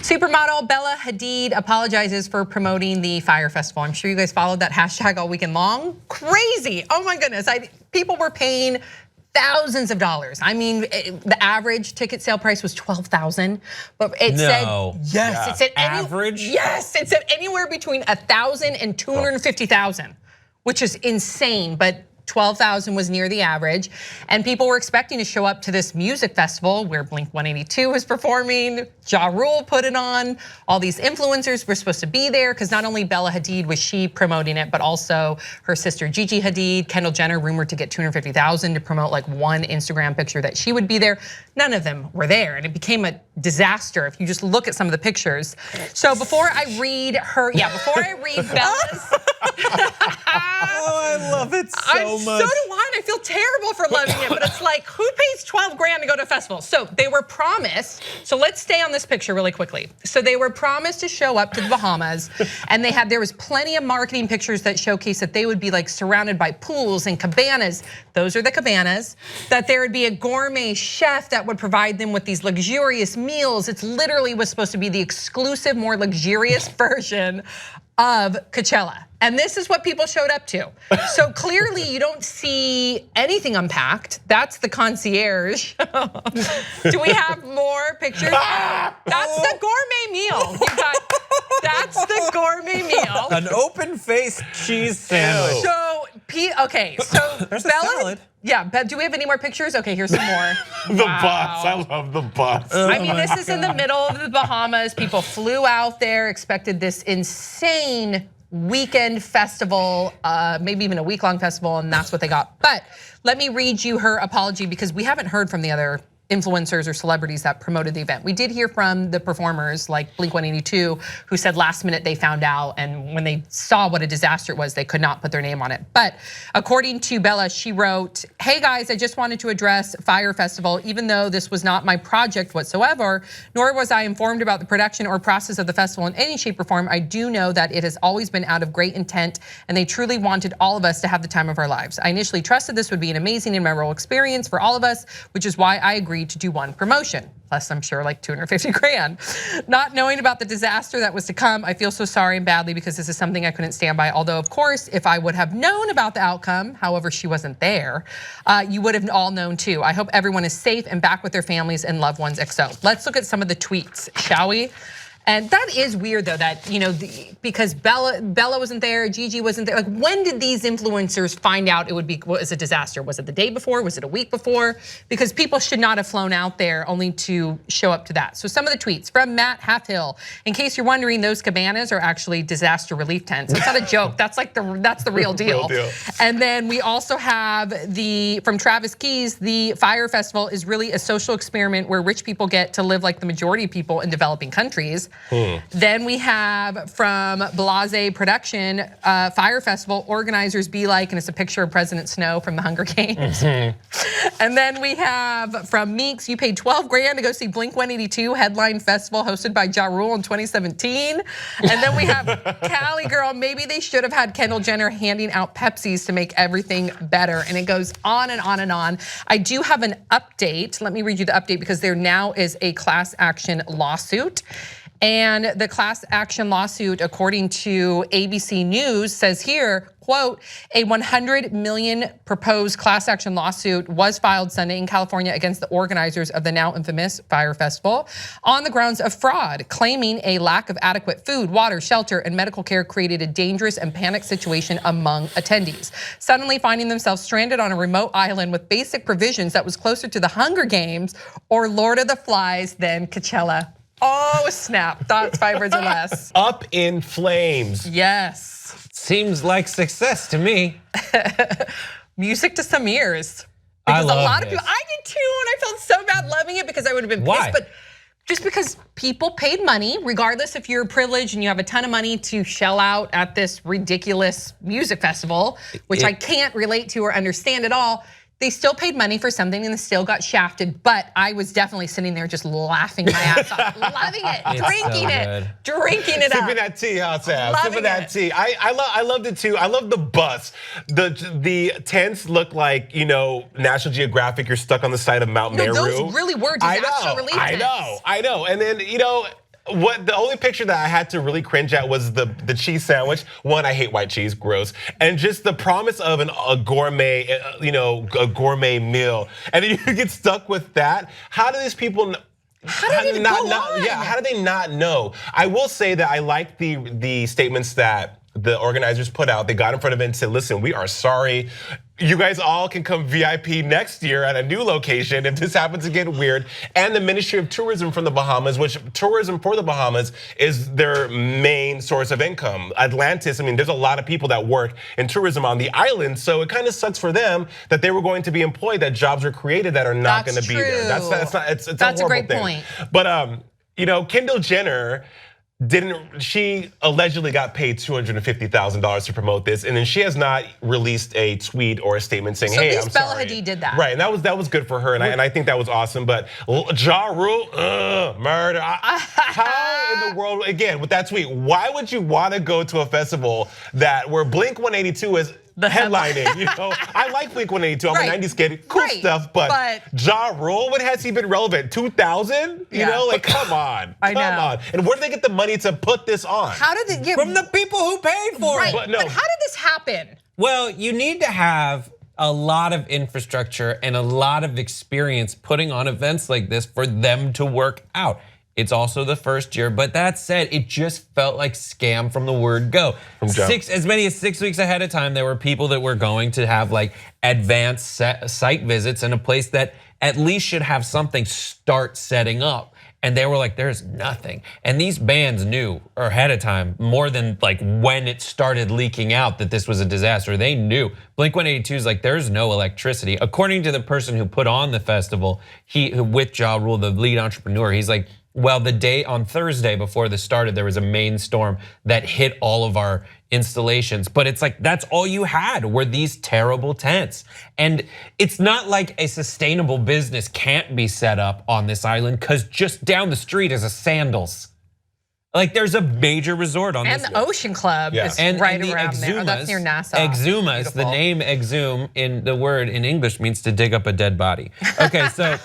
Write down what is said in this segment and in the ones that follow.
Supermodel Bella Hadid apologizes for promoting the Fyre Festival. I'm sure you guys followed that hashtag all weekend long. Crazy, oh my goodness. People were paying thousands of dollars. I mean, the average ticket sale price was $12,000, but it said, yes, it said average? Yes, it said anywhere between $1,000 and $250,000, which is insane, but 12,000 was near the average, and people were expecting to show up to this music festival where Blink-182 was performing, Ja Rule put it on, all these influencers were supposed to be there because not only Bella Hadid was she promoting it, but also her sister Gigi Hadid, Kendall Jenner rumored to get $250,000 to promote like one Instagram picture that she would be there. None of them were there, and it became a disaster if you just look at some of the pictures. So before I read Bella's. Oh, I love it so much. So do I, and I feel terrible for loving it, but it's like, who pays 12 grand to go to a festival? So they were promised, so let's stay on this picture really quickly. So they were promised to show up to the Bahamas, and there was plenty of marketing pictures that showcase that they would be like surrounded by pools and cabanas. Those are the cabanas. That there would be a gourmet chef that would provide them with these luxurious meals. It literally was supposed to be the exclusive, more luxurious version of Coachella. And this is what people showed up to. So clearly you don't see anything unpacked. That's the concierge. Do we have more pictures? That's the gourmet meal. That's the gourmet meal. An open-faced cheese sandwich. So, there's a salad. Yeah, but do we have any more pictures? Okay, here's some more. The bus, I love the bus. I mean, this is in the middle of the Bahamas. People flew out there, expected this insane weekend festival, maybe even a week-long festival, and that's what they got. But let me read you her apology because we haven't heard from the other influencers or celebrities that promoted the event. We did hear from the performers like Blink-182 who said last minute they found out, and when they saw what a disaster it was, they could not put their name on it. But according to Bella, she wrote, "Hey guys, I just wanted to address Fyre Festival. Even though this was not my project whatsoever, nor was I informed about the production or process of the festival in any shape or form, I do know that it has always been out of great intent and they truly wanted all of us to have the time of our lives. I initially trusted this would be an amazing and memorable experience for all of us, which is why I agreed to do one promotion, plus I'm sure like 250 grand. Not knowing about the disaster that was to come, I feel so sorry and badly because this is something I couldn't stand by. Although of course, if I would have known about the outcome, however she wasn't there, you would have all known too. I hope everyone is safe and back with their families and loved ones, XO. Let's look at some of the tweets, shall we? And that is weird though, that because Bella wasn't there, Gigi wasn't there. Like, when did these influencers find out it was a disaster? Was it the day before? Was it a week before? Because people should not have flown out there only to show up to that. So some of the tweets from Matt Halfhill. In case you're wondering, those cabanas are actually disaster relief tents. It's not a joke. That's like that's the real deal. And then we also have from Travis Keys, the Fyre Festival is really a social experiment where rich people get to live like the majority of people in developing countries. Then we have from Blase Production, Fyre Festival organizers be like, and it's a picture of President Snow from the Hunger Games. And then we have from Meeks, you paid 12 grand to go see Blink-182 headline festival hosted by Ja Rule in 2017. And then we have Cali Girl, maybe they should have had Kendall Jenner handing out Pepsis to make everything better. And it goes on and on and on. I do have an update. Let me read you the update because there now is a class action lawsuit. And the class action lawsuit, according to ABC News, says here, quote, a $100 million proposed class action lawsuit was filed Sunday in California against the organizers of the now infamous Fyre Festival on the grounds of fraud, claiming a lack of adequate food, water, shelter, and medical care created a dangerous and panicked situation among attendees, suddenly finding themselves stranded on a remote island with basic provisions that was closer to the Hunger Games or Lord of the Flies than Coachella. Oh, snap. Thoughts, 5 words or less. Up in flames. Yes. Seems like success to me. Music to some ears. Because a lot of people, I did too, and I felt so bad loving it because I would have been pissed. Why? But just because people paid money, regardless if you're privileged and you have a ton of money to shell out at this ridiculous music festival, which I can't relate to or understand at all. They still paid money for something and they still got shafted, but I was definitely sitting there just laughing my ass off, loving it, drinking it up. Sipping that tea, Hasan. Sipping that tea. I loved it too. I love the bus. The tents look like, National Geographic. You're stuck on the side of Mount Meru. Those really were disaster relief tents. I know. And then, what the only picture that I had to really cringe at was the cheese sandwich. One, I hate white cheese, gross, and just the promise of a gourmet, a gourmet meal, and then you get stuck with that. How do these people? How did it go on? Yeah, how do they not know? I will say that I like the statements that the organizers put out. They got in front of it and said, listen, we are sorry. You guys all can come VIP next year at a new location if this happens to get weird. And the Ministry of Tourism from the Bahamas, which tourism for the Bahamas is their main source of income. Atlantis, I mean, there's a lot of people that work in tourism on the island, so it kind of sucks for them that they were going to be employed, that jobs were created that are not going to be there. That's a great thing. Point. But Kendall Jenner, she allegedly got paid $250,000 to promote this, and then she has not released a tweet or a statement saying, "Hey, I'm Bella sorry." Hadid did that, right? And that was good for her, and I think that was awesome. But Ja Rule, murder. How in the world? Again, with that tweet, why would you want to go to a festival where Blink 182 is the headlining? I like Blink 182. I'm a '90s kid, cool stuff. But Ja Rule, when has he been relevant? 2000? Come on, come on. And where did they get the money to put this on? How did they get from the people who paid for it? But how did this happen? Well, you need to have a lot of infrastructure and a lot of experience putting on events like this for them to work out. It's also the first year, but that said, it just felt like scam from the word go. As many as 6 weeks ahead of time, there were people that were going to have like advanced site visits in a place that at least should have something start setting up. And they were like, there's nothing. And these bands knew ahead of time, more than like when it started leaking out that this was a disaster. They knew. Blink 182 is like, there's no electricity. According to the person who put on the festival, with Ja Rule, the lead entrepreneur, he's like, well, the day on Thursday before this started, there was a main storm that hit all of our installations. But it's like, that's all you had were these terrible tents. And it's not like a sustainable business can't be set up on this island, because just down the street is a Sandals. Like there's a major resort on this. And the Ocean Club is right around there. Oh, that's near Nassau. Exhumas, the name exhume in the word in English means to dig up a dead body. Okay, so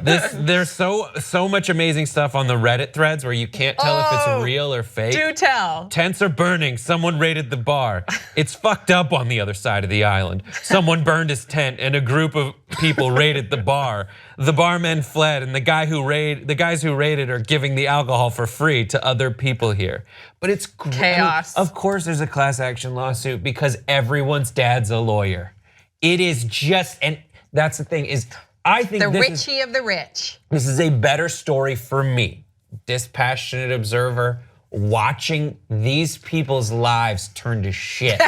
there's so much amazing stuff on the Reddit threads where you can't tell if it's real or fake. Do tell. Tents are burning, someone raided the bar. It's fucked up on the other side of the island. Someone burned his tent and a group of people raided the bar. The barmen fled, and the guys who raided are giving the alcohol for free to other people here. But it's chaos. Of course there's a class action lawsuit because everyone's dad's a lawyer. It is just, and that's the thing is, I think the richie of the rich. This is a better story for me, dispassionate observer, watching these people's lives turn to shit.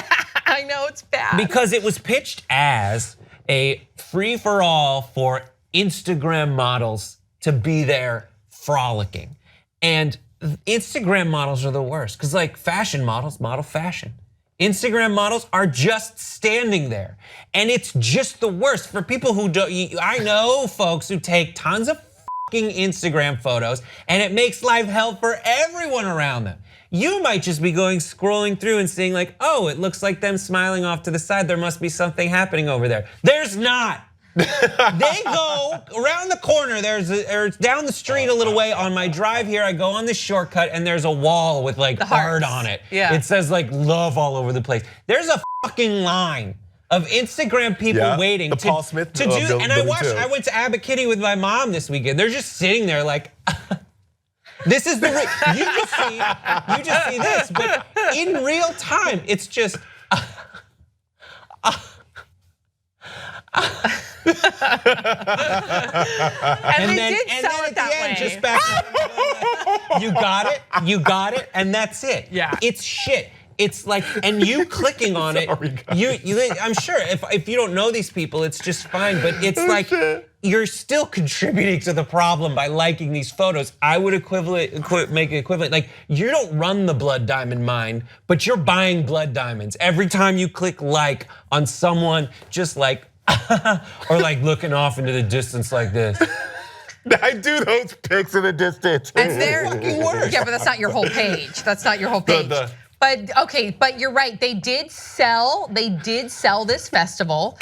I know, it's bad. Because it was pitched as a free-for-all for Instagram models to be there frolicking. And Instagram models are the worst, because like fashion models model fashion. Instagram models are just standing there. And it's just the worst for people who don't. I know folks who take tons of fucking Instagram photos, and it makes life hell for everyone around them. You might just be scrolling through and seeing like, oh, it looks like them smiling off to the side. There must be something happening over there. There's not. They go around the corner, or down the street a little way. On my drive here, I go on this shortcut and there's a wall with like art on it. Yeah. It says like love all over the place. There's a fucking line of Instagram people waiting to Paul Smith to do. And I went to Abbot Kinney with my mom this weekend. They're just sitting there like, this is you just see this, but in real time, it's just. And they did sell it that way. Just back, you got it, and that's it. Yeah. It's shit. It's like, and you clicking on it, I'm sure if you don't know these people, it's just fine, but it's like, you're still contributing to the problem by liking these photos. I would make it equivalent. Like, you don't run the blood diamond mine, but you're buying blood diamonds. Every time you click like on someone, just like, or like looking off into the distance like this. I do those pics in the distance. And they're fucking worse. Yeah, but that's not your whole page. That's not your whole page. But okay, but you're right. They did sell this festival.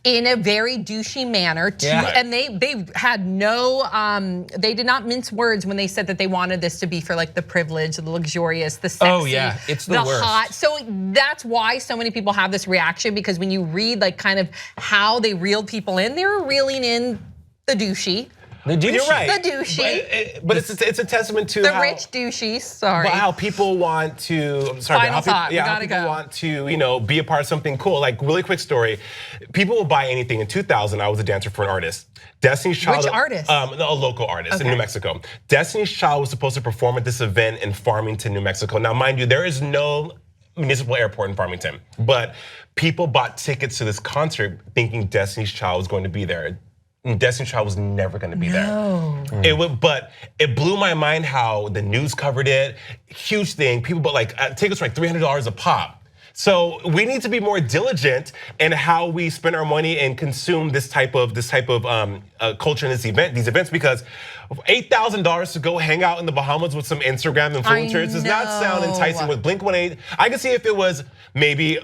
in a very douchey manner, and they had no, they did not mince words when they said that they wanted this to be for like the privileged, the luxurious, the sexy, oh yeah, it's the worst. hot. So that's why so many people have this reaction, because when you read like kind of how they reeled people in, they were reeling in the douchey. You're right. The douchey. But it's a testament to the how, rich douchey. Sorry. But how people want to. I'm sorry. Final thought. People, how people want to, be a part of something cool. Like, really quick story. People will buy anything. In 2000, I was a dancer for an artist. Destiny's Child. Which artist? A local artist in New Mexico. Destiny's Child was supposed to perform at this event in Farmington, New Mexico. Now, mind you, there is no municipal airport in Farmington, but people bought tickets to this concert thinking Destiny's Child was going to be there. Destiny's Child was never going to be there. But it blew my mind how the news covered it. Huge thing. People bought tickets were like $300 a pop. So we need to be more diligent in how we spend our money and consume this type of culture in these events, because $8,000 to go hang out in the Bahamas with some Instagram influencers does not sound enticing. With Blink-182, I could see if it was maybe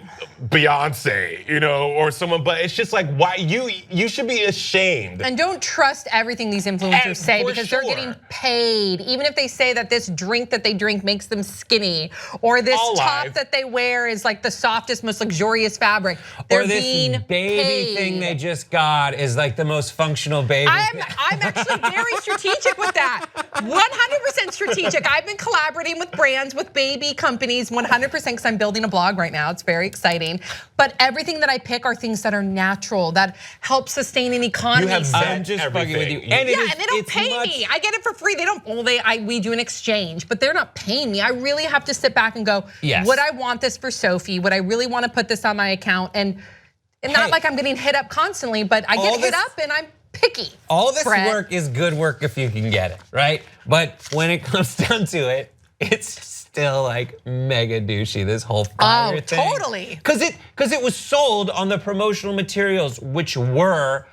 Beyonce, or someone, but it's just like, why you should be ashamed. And don't trust everything these influencers say, because they're getting paid. Even if they say that this drink that they drink makes them skinny, or this top that they wear is like the softest, most luxurious fabric. They're or this being baby paid. thing they just got is like the most functional baby. I'm actually very strategic with that. 100% strategic. I've been collaborating with brands, with baby companies, 100%, because I'm building a blog right now. It's very exciting. But everything that I pick are things that are natural, that help sustain an economy. I'm just bugging with you. And they don't pay me. I get it for free. They don't. Well, we do an exchange, but they're not paying me. I really have to sit back and go, would I want this for Sophie? Would I really want to put this on my account? And not like I'm getting hit up constantly, but I get hit up and I'm picky. All this work is good work if you can get it, right? But when it comes down to it, it's still like mega douchey, this whole Fyre thing. Oh, totally. Because it was sold on the promotional materials, which were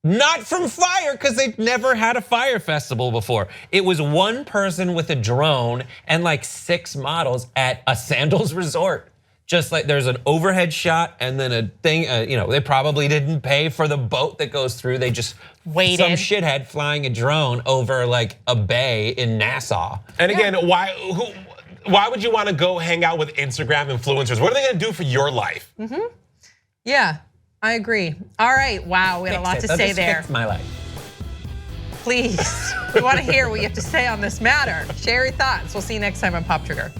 not from Fyre, because they'd never had a Fyre Festival before. It was one person with a drone and like 6 models at a Sandals resort. Just like there's an overhead shot and then a thing, they probably didn't pay for the boat that goes through. They just waited. Some shithead flying a drone over like a bay in Nassau. And again, why would you want to go hang out with Instagram influencers? What are they going to do for your life? Yeah, I agree. All right, wow, we had a lot to say there. Fix my life. Please, we want to hear what you have to say on this matter. Share your thoughts. We'll see you next time on Pop Trigger.